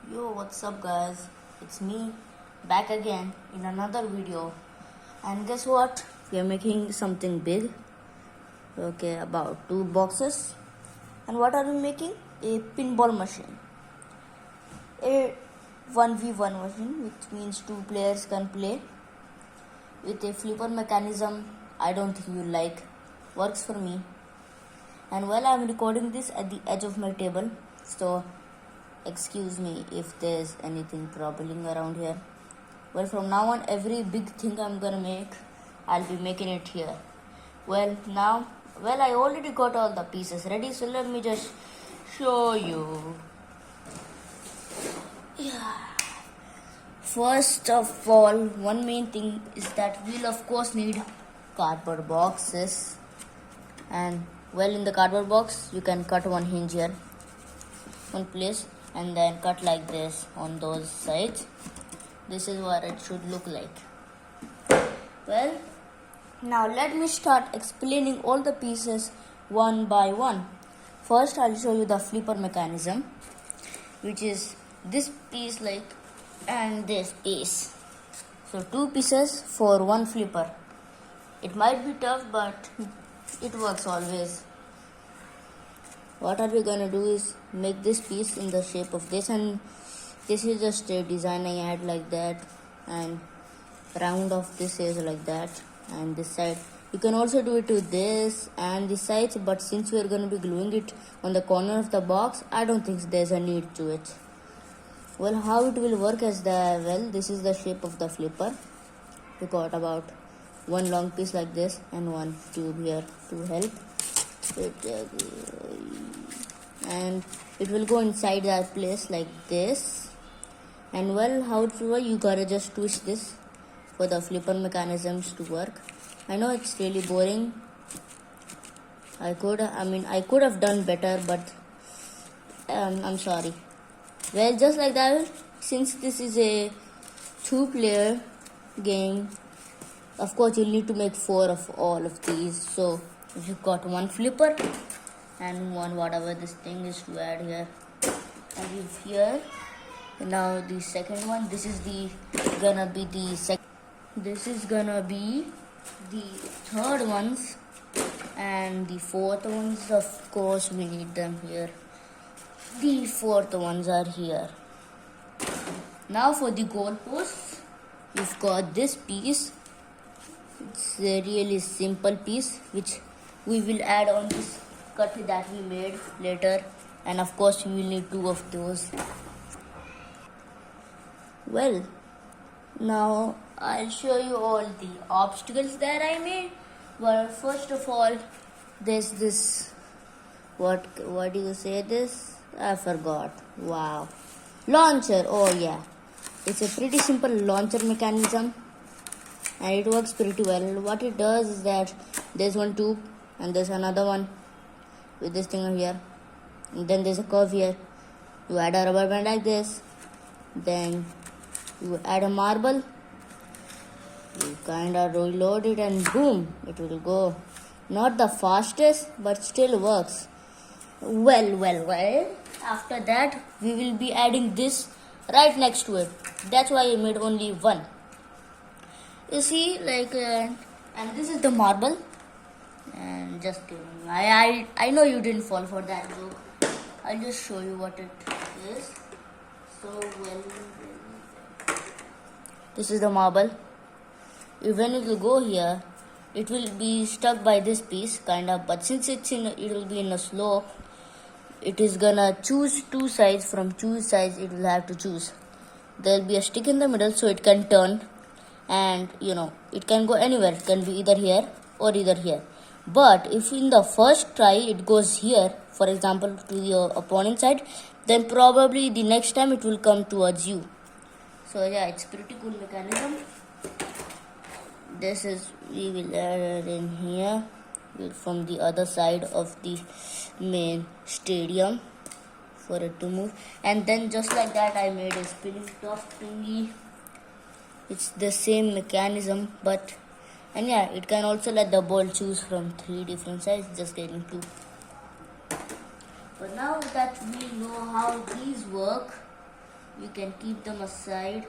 Yo, what's up guys? It's me back again in another video. And guess what? We are making something big. Okay, about 2 boxes. And what are we making? A pinball machine. A 1v1 machine, which means 2 players can play with a flipper mechanism. I don't think you like. Works for me. And while I'm recording this at the edge of my table, so excuse me if there's anything troubling around here. Well, from now on, every big thing I'm gonna make, I'll be making it here. Well, I already got all the pieces ready, so let me just show you. Yeah. First of all, one main thing is that we'll of course need cardboard boxes. And well, in the cardboard box, you can cut one hinge here, one place, and then cut like this on those sides. This is what it should look like. Well, now let me start explaining all the pieces one by one. First, I'll show you the flipper mechanism, which is this piece and this piece. So 2 pieces for 1 flipper. It might be tough, but it works always. What are we gonna do is make this piece in the shape of this, and this is just a design I had like that, and round of this is like that, and this side you can also do it to this and the sides, but since we are going to be gluing it on the corner of the box, I don't think there's a need to it. Well, how it will work is this is the shape of the flipper. We got about 1 long piece like this and 1 tube here to help it, and it will go inside that place like this. And well, how it will work, you gotta just twist this for the flipper mechanisms to work. I know it's really boring. I could have done better, but I'm sorry. Well, just like that, since this is a 2-player game, of course you'll need to make 4 of all of these. So if you've got 1 flipper and 1 whatever this thing is to add here, and you've here. Now the second one, this is gonna be the third ones, and the 4th ones, of course we need them here. The 4th ones are here. Now for the goalposts, we've got this piece. It's a really simple piece which we will add on this cut that we made later, and of course we will need 2 of those. Well, now I'll show you all the obstacles that I made. Well, first of all, there's this, what do you say this? I forgot. Wow. Launcher. Oh yeah. It's a pretty simple launcher mechanism, and it works pretty well. What it does is that there's 1 tube and there's another one with this thing over here, and then there's a curve here. You add a rubber band like this, then you add a marble, you kinda reload it, and boom, it will go. Not the fastest, but still works. Well, after that we will be adding this right next to it. That's why I made only 1. You see, and this is the marble. And just kidding, I know you didn't fall for that joke. I'll just show you what it is. So this is the marble. When it will go here, it will be stuck by this piece kinda, but since it will be in a slope, it is gonna choose 2 sides. From 2 sides it will have to choose. There will be a stick in the middle so it can turn, and it can go anywhere. It can be either here or either here. But if in the first try it goes here, for example to your opponent side, then probably the next time it will come towards you. So yeah, it's pretty cool mechanism. We will add it in here from the other side of the main stadium for it to move. And then just like that, I made a spinning top thingy. It's the same mechanism, and yeah, it can also let the ball choose from 3 different sides, just getting 2. But now that we know how these work, we can keep them aside.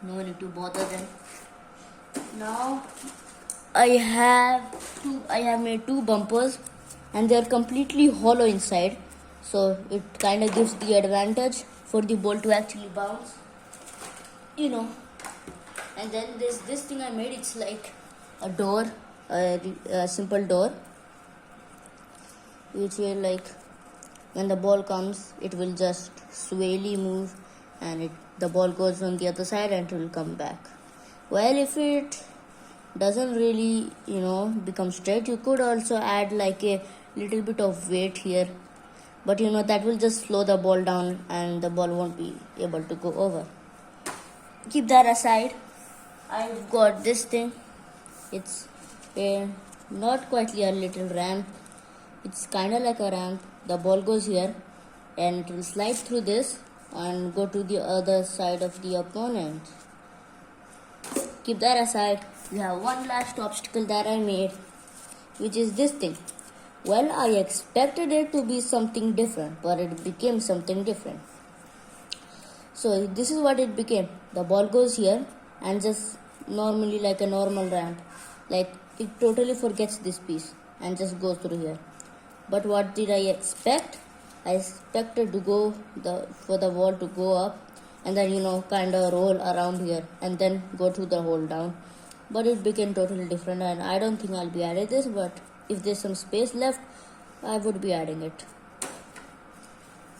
No need to bother them. Now I have made two bumpers, and they are completely hollow inside, so it kind of gives the advantage for the ball to actually bounce, And then there's this thing I made. It's like a door, a simple door, which will, like, when the ball comes, it will just swayly move, and the ball goes on the other side and it will come back. Well, if it doesn't really, become straight, you could also add like a little bit of weight here, but that will just slow the ball down and the ball won't be able to go over. Keep that aside. I've got this thing. It's not quite a little ramp. It's kind of like a ramp. The ball goes here and it will slide through this and go to the other side of the opponent. Keep that aside. We have one last obstacle that I made, which is this thing. Well, I expected it to be something different, but it became something different. So this is what it became. The ball goes here and just normally like a normal ramp. Like, it totally forgets this piece and just goes through here. But what did I expect? I expected for the ball to go up and then kind of roll around here and then go to the hole down. But it became totally different, and I don't think I'll be adding this, but if there's some space left, I would be adding it.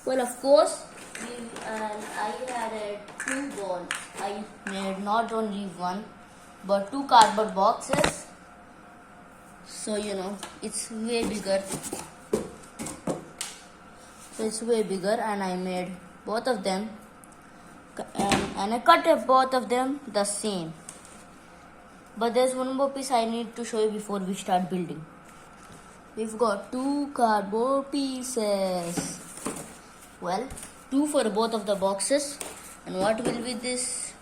Well, of course, I added two balls. I made not only one, but two cardboard boxes. So, it's way bigger. And I made both of them. And I cut both of them the same. But there's one more piece I need to show you before we start building. We've got two cardboard pieces. Well, two for both of the boxes. And what will this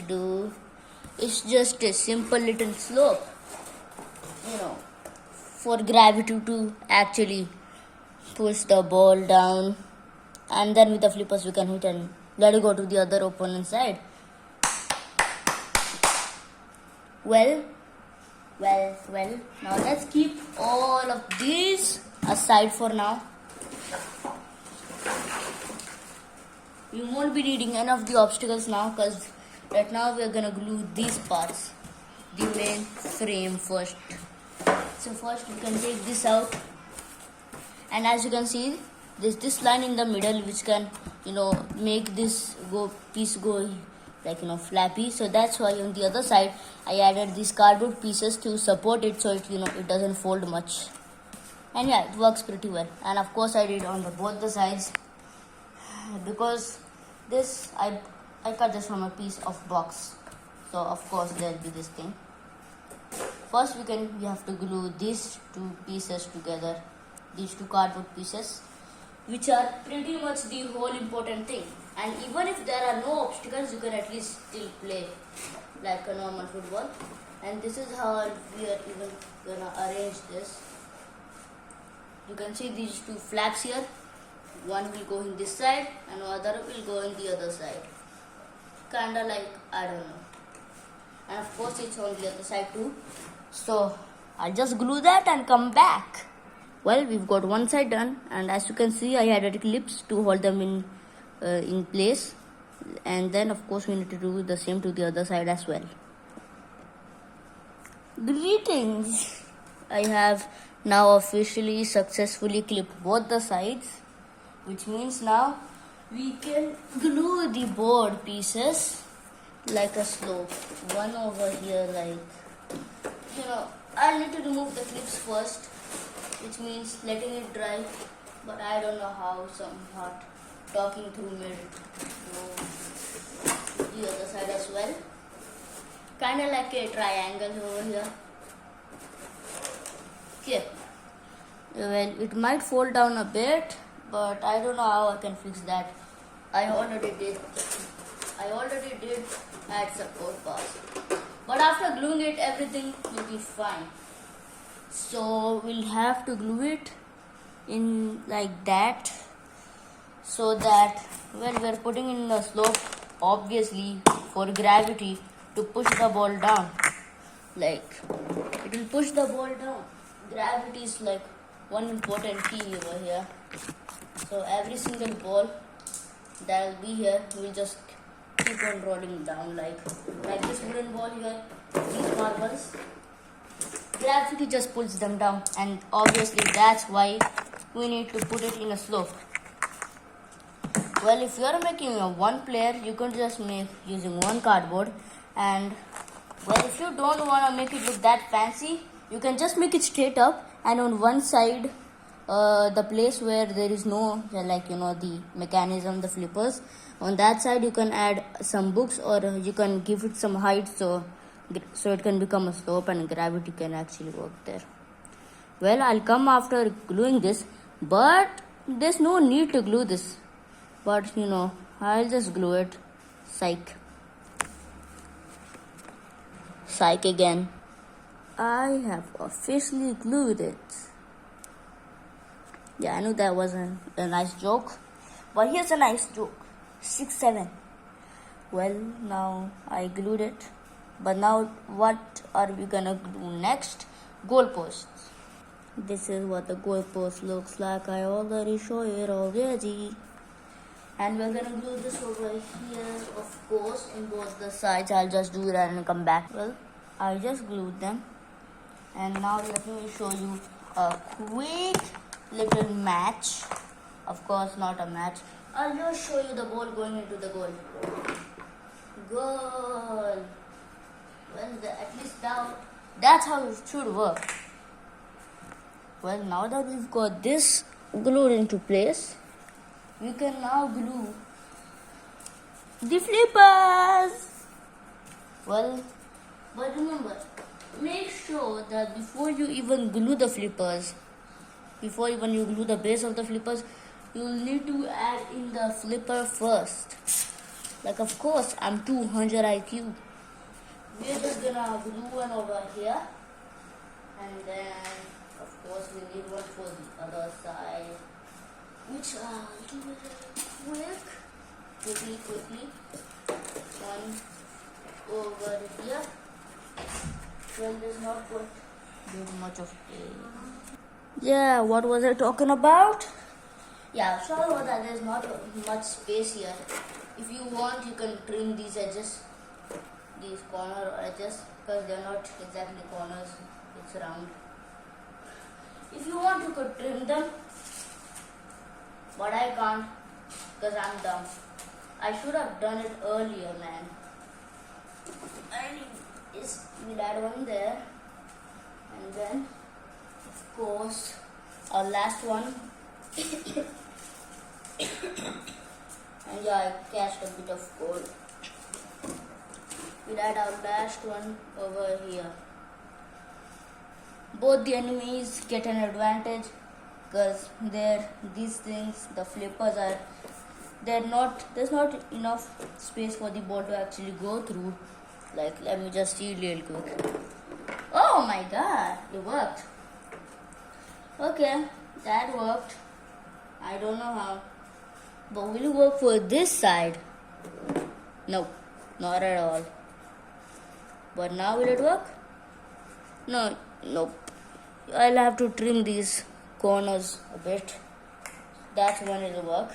do? It's just a simple little slope, for gravity to actually push the ball down. And then with the flippers we can hit and let it go to the other opponent's side. Well, now let's keep all of these aside for now. We won't be needing any of the obstacles now, because right now we're gonna glue these parts, the main frame first. So first we can take this out, and as you can see, there's this line in the middle which can make this piece go like flappy. So that's why on the other side I added these cardboard pieces to support it, so it doesn't fold much. And yeah, it works pretty well. And of course I did on both the sides, because this I cut this from a piece of box, so of course there'll be this thing. First we have to glue these two pieces together, these two cardboard pieces, which are pretty much the whole important thing. And even if there are no obstacles, you can at least still play like a normal football. And this is how we are even gonna arrange this. You can see these two flaps here. One will go in this side and other will go in the other side. Kinda like, I don't know. And of course it's on the other side too. So I'll just glue that and come back. Well, we've got one side done, and as you can see, I added clips to hold them in place. And then of course we need to do the same to the other side as well. Greetings! I have now officially successfully clipped both the sides, which means now we can glue the board pieces like a slope. One over here, I'll need to remove the clips first, which means letting it dry, but I don't know how. Somehow talking through made the other side as well. Kinda like a triangle over here. Okay. Well, it might fold down a bit, but I don't know how I can fix that. I already did add support bars. But after gluing it, everything will be fine. So we'll have to glue it in like that. so that when we're putting in the slope, obviously for gravity to push the ball down, like it will push the ball down. Gravity is like one important key over here. So every single ball that will be here will just keep on rolling down, like this wooden ball here, these marbles. Gravity just pulls them down, and obviously that's why we need to put it in a slope. Well, if you are making a one player, you can just make using one cardboard. And well, if you don't want to make it look that fancy, you can just make it straight up, and on one side, the place where there is no, like, the mechanism, the flippers, on that side you can add some books, or you can give it some height, so it can become a slope and gravity can actually work there. Well, I'll come after gluing this, but there's no need to glue this. But I'll just glue it. Psych again. I have officially glued it. Yeah, I knew that wasn't a nice joke, but here's a nice joke. 6, 7. Well, now I glued it, but now what are we gonna glue next? Goalposts. This is what the goalpost looks like. I already showed it already. And we're gonna glue this over here, of course, in both the sides. I'll just do that and come back. Well, I just glued them. And now let me show you a quick little match. Of course, not a match. I'll just show you the ball going into the goal. Goal. Well, at least now, that's how it should work. Well, now that we've got this glued into place, we can now glue the flippers. Well, but remember, make sure that before you even glue the flippers, before even you glue the base of the flippers, you'll need to add in the flipper first. Like, of course, I'm 200 IQ. We're just gonna glue one over here, and then of course we need one for the other side, which I'll do it quickly. One over here. Well, there's not going to be much of a... Yeah, what was I talking about? Yeah, sorry about that. There's not much space here. If you want, you can trim these edges, these corner edges, because they're not exactly corners, it's round. If you want, you could trim them, but I can't, because I'm dumb. I should have done it earlier, man. We'll add one there, and then of course our last one. And yeah, I cast a bit of gold. We'll add our last one over here. Both the enemies get an advantage because these things, the flippers are, there's not enough space for the ball to actually go through. Like, let me just see real quick. Oh my god, it worked. Okay, that worked. I don't know how. But will it work for this side? No, not at all. But now will it work? No, nope. I'll have to trim these corners a bit. That's when it'll work.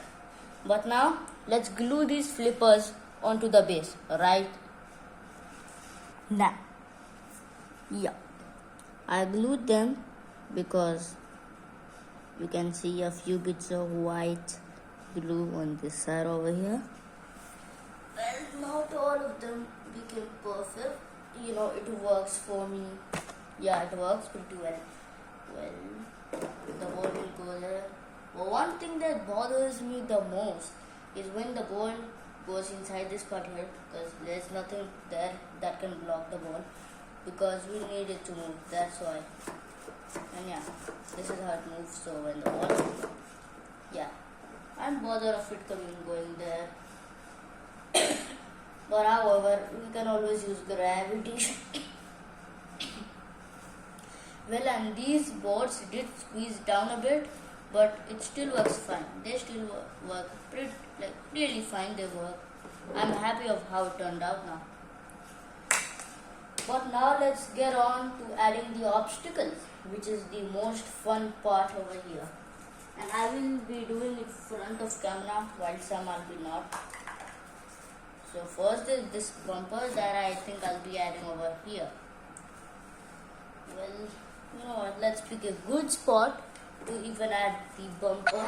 But now, let's glue these flippers onto the base, right? Now, yeah, I glued them because you can see a few bits of white glue on this side over here. Well, not all of them became perfect. It works for me. Yeah, it works pretty well. Well, the ball will go there. But one thing that bothers me the most is when the ball goes inside this part here, because there's nothing there that can block the ball, because we need it to move, that's why. And yeah, this is how it moves. So when the ball, yeah, I'm bothered of it going there. But however, we can always use gravity. Well, and these boards did squeeze down a bit, but it still works fine. They still work really fine. They work. I'm happy of how it turned out now. But now let's get on to adding the obstacles, which is the most fun part over here. And I will be doing it front of camera while some I'll be not. So first is this bumper that I think I'll be adding over here. Well, you know what, let's pick a good spot to even add the bumper,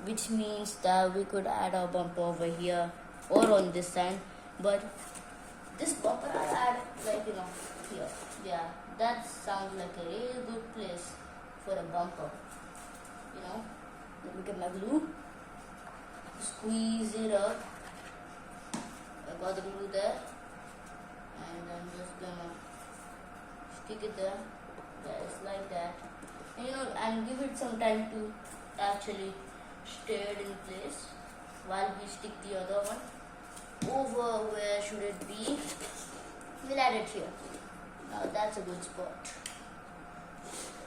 which means that we could add our bumper over here or on this side, but this bumper I'll add here. Yeah, that sounds like a really good place for a bumper. Let me get my glue, squeeze it up. I got the glue there, and I'm just gonna stick it there, guys, like that. And give it some time to actually stay in place while we stick the other one over. Where should it be? We'll add it here. Now that's a good spot.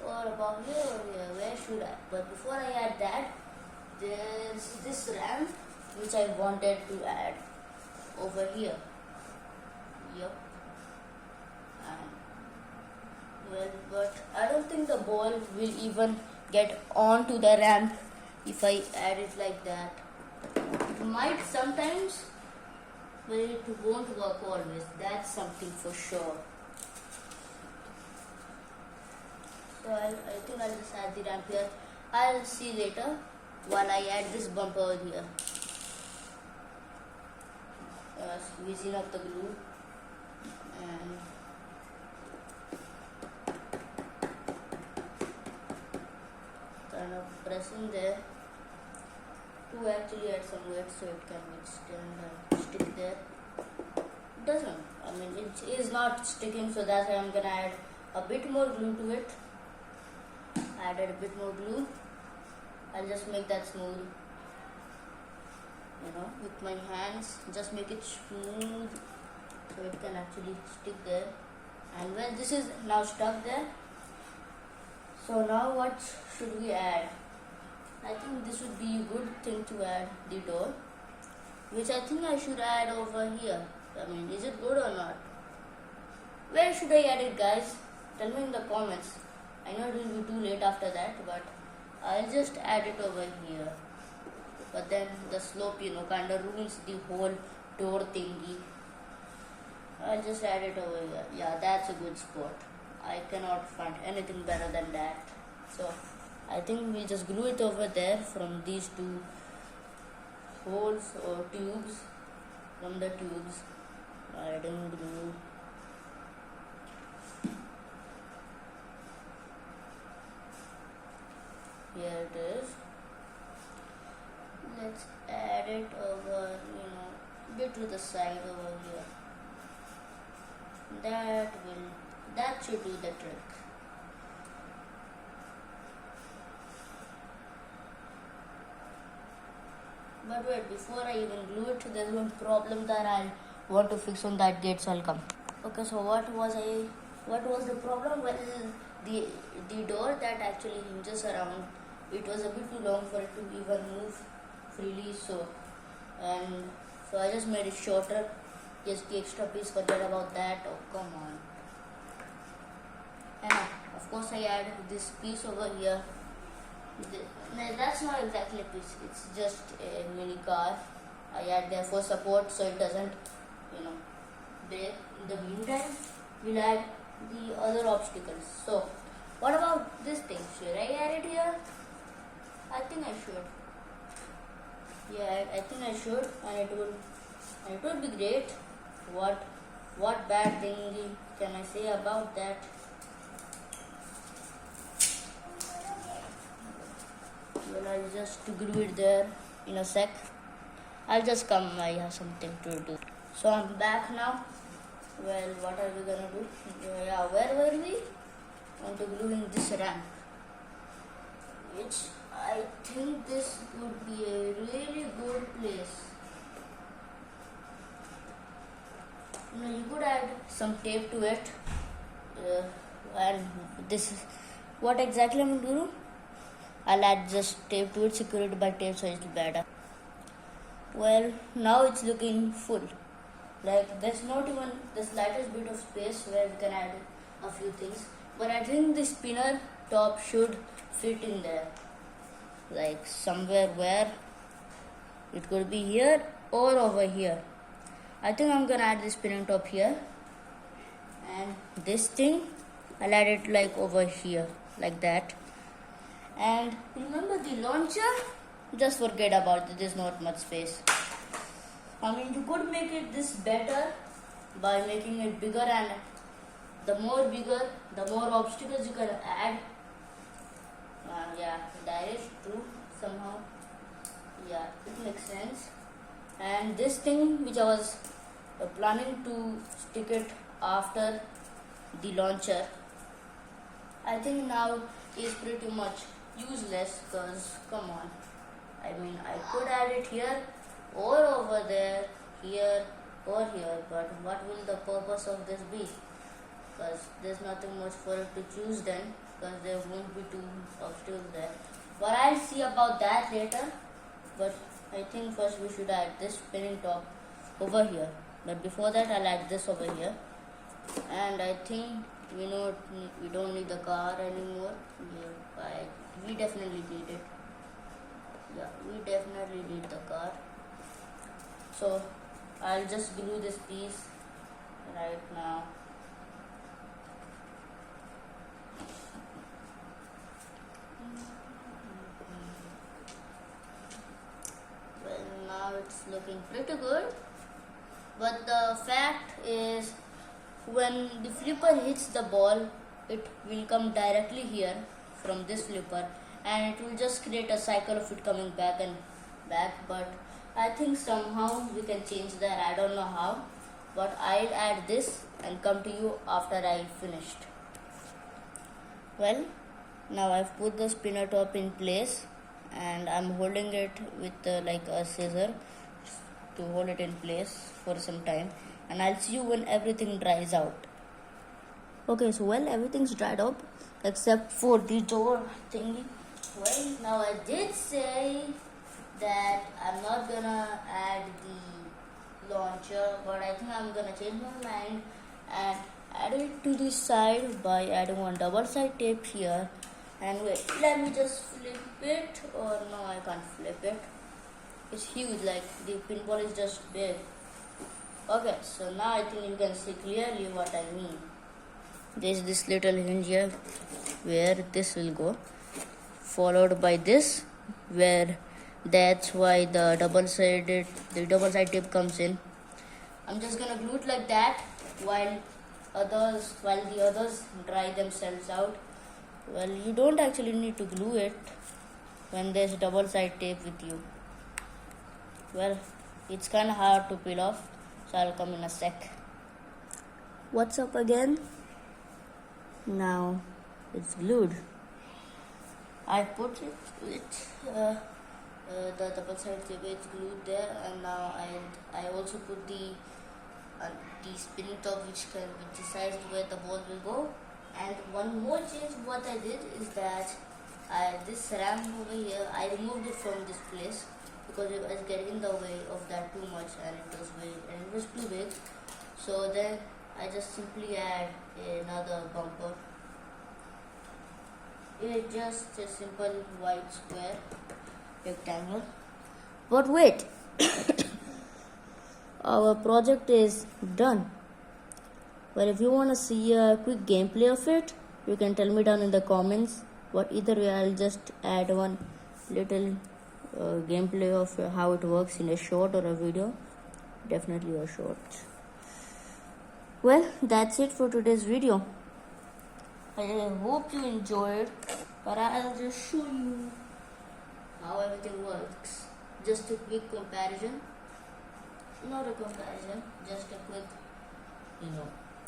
Or about here or here, where should I? But before I add that, there's this ramp which I wanted to add over here. Yep. But I don't think the ball will even get onto the ramp if I add it like that. It might sometimes, but it won't work always. That's something for sure. So I think I'll just add the ramp here. I'll see later while I add this bumper here. Squeezing up the glue and kind of pressing there to actually add some weight so it can withstand and stick there. It doesn't. It is not sticking, so that's why I'm gonna add a bit more glue to it. Added a bit more glue. I'll just make that smooth. With my hands, just make it smooth so it can actually stick there. And well, this is now stuck there. So now what should we add? I think this would be a good thing to add the door, which I think I should add over here. Is it good or not? Where should I add it, guys? Tell me in the comments. I know it will be too late after that, but I'll just add it over here. But then the slope, kind of ruins the whole door thingy. I'll just add it over here. Yeah, that's a good spot. I cannot find anything better than that. So I think we'll just glue it over there from these two holes or tubes. From the tubes, adding glue. Here it is. Let's add it over, bit to the side over here. That should do the trick. But wait, before I even glue it, there's one problem that I want to fix on that gate, so I'll come. Okay, so what was the problem? Well, the door that actually hinges around, it was a bit too long for it to even move freely, so I just made it shorter. Just the extra piece, forget about that. Oh, come on. And of course I add this piece over here. That's not exactly a piece, it's just a mini car. I add there for support so it doesn't break. In the meantime, we'll add the other obstacles. So what about this thing? Should I add it here? I think I should. Yeah, I think I should, and it would be great. What bad thing can I say about that? Well, I'll just glue it there in a sec. I'll just come, I have something to do. So I'm back now. Well, what are we gonna do? Yeah, where were we? On to gluing this ramp, which I think this would be a really good place. You could add some tape to it. And this is what exactly I'm going to do. I'll add just tape to it, secure it by tape so it's better. Well, now it's looking full. Like there's not even the slightest bit of space where we can add a few things. But I think the spinner top should fit in there. Like somewhere where it could be here or over here. I think I'm gonna add the spinning top here. And this thing, I'll add it like over here, like that. And remember the launcher? Just forget about it, there's not much space. I mean, you could make it this better by making it bigger, and the more bigger, the more obstacles you can add. Yeah, that is true somehow. Yeah, it makes sense. And this thing which I was planning to stick it after the launcher, I think now is pretty much useless because come on, I mean I could add it here or over there, here or here, but what will the purpose of this be? Because there's nothing much for it to choose then, because there won't be two obstacles there. But I'll see about that later. But I think first we should add this spinning top over here. But before that I'll add this over here. And I think we don't need the car anymore. Yeah, we definitely need it. Yeah, we definitely need the car. So I'll just glue this piece right now. Well, now it's looking pretty good. But the fact is, when the flipper hits the ball, it will come directly here from this flipper, and it will just create a cycle of it coming back and back. But I think somehow we can change that. I don't know how, but I'll add this and come to you after I finished. Well, now I've put the spinner top in place, and I'm holding it with like a scissor to hold it in place for some time, and I'll see you when everything dries out. Okay, so well, everything's dried up except for the door thingy. Well, now I did say that I'm not gonna add the launcher, but I think I'm gonna change my mind and add it to the side by adding one double side tape here. And wait, let me just flip it, or no, I can't flip it. It's huge, like the pinball is just big. Okay, so now I think you can see clearly what I mean. There's this little hinge here where this will go, followed by this, where that's why the double side tape comes in. I'm just gonna glue it like that while the others dry themselves out. Well, you don't actually need to glue it when there's double side tape with you. Well, it's kind of hard to peel off, so I'll come in a sec. What's up again? Now it's glued. I put it with the double side tape. It's glued there, and now I also put the spinning top, which decides where the ball will go. And one more change what I did is that this ram over here, I removed it from this place because it was getting in the way of that too much, and it was too big. So then I just simply add another bumper. It's just a simple white square rectangle. But wait, our project is done. Well, if you want to see a quick gameplay of it, you can tell me down in the comments. But either way, I'll just add one little gameplay of how it works in a short or a video. Definitely a short. Well, that's it for today's video. I hope you enjoyed, but I'll just show you how everything works. Just a quick comparison. Not a comparison, just a quick,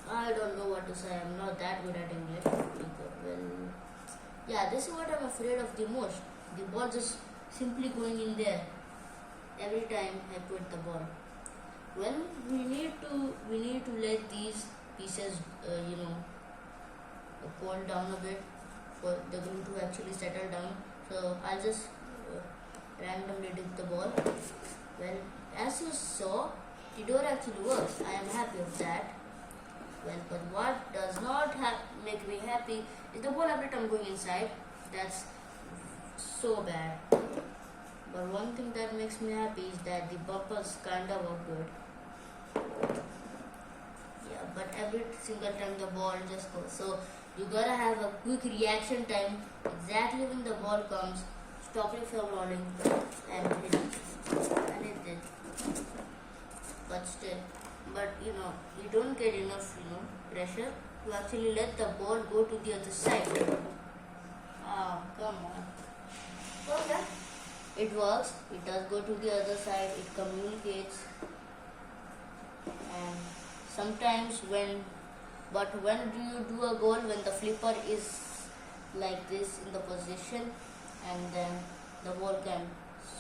I don't know what to say. I'm not that good at English. Well, yeah, this is what I'm afraid of the most. The ball just simply going in there every time I put the ball. Well, we need to let these pieces, cool down a bit for the glue to actually settle down. So I'll just randomly dip the ball. Well, as you saw, the door actually works. I am happy of that. Well, but what does not make me happy is the ball every time going inside. That's so bad. But one thing that makes me happy is that the bumpers kinda work good. Yeah, but every single time the ball just goes. So you gotta have a quick reaction time exactly when the ball comes. Stop it from rolling and hit it. And it did. But still, you don't get enough, pressure to actually let the ball go to the other side. Ah, come on. Okay. It works. It does go to the other side. It communicates. And sometimes when do you do a goal when the flipper is like this in the position, and then the ball can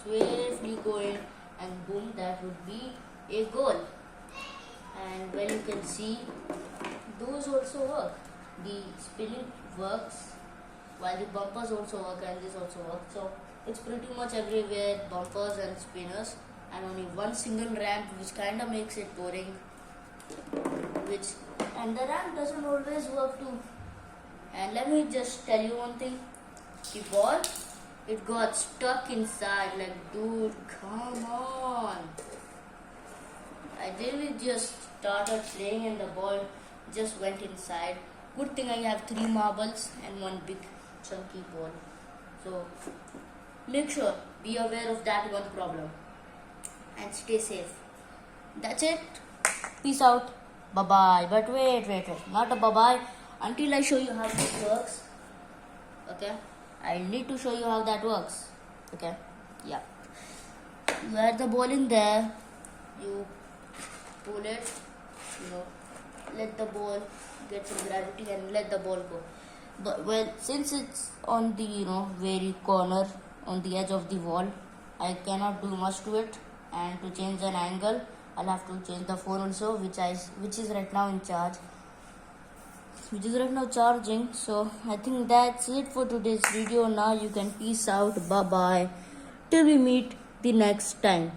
swiftly go in, and boom, that would be a goal. And when you can see, those also work. The spinning works, while the bumpers also work, and this also works. So it's pretty much everywhere, bumpers and spinners, and only one single ramp, which kind of makes it boring. And the ramp doesn't always work too. And let me just tell you one thing: the ball, it got stuck inside. Like, dude, come on! I really just started playing, and the ball just went inside. Good thing I have 3 marbles and one big chunky ball. So make sure, be aware of that one problem, and stay safe. That's it. Peace out. Bye-bye. But wait. Not a bye-bye until I show you how this works. Okay? I need to show you how that works. Okay? Yeah. You add the ball in there. You pull it. Let the ball get some gravity and let the ball go. But since it's on the very corner, on the edge of the wall, I cannot do much to it. And to change an angle, I'll have to change the phone also, which is right now in charge, which is right now charging. So I think that's it for today's video. Now you can peace out. Bye bye till we meet the next time.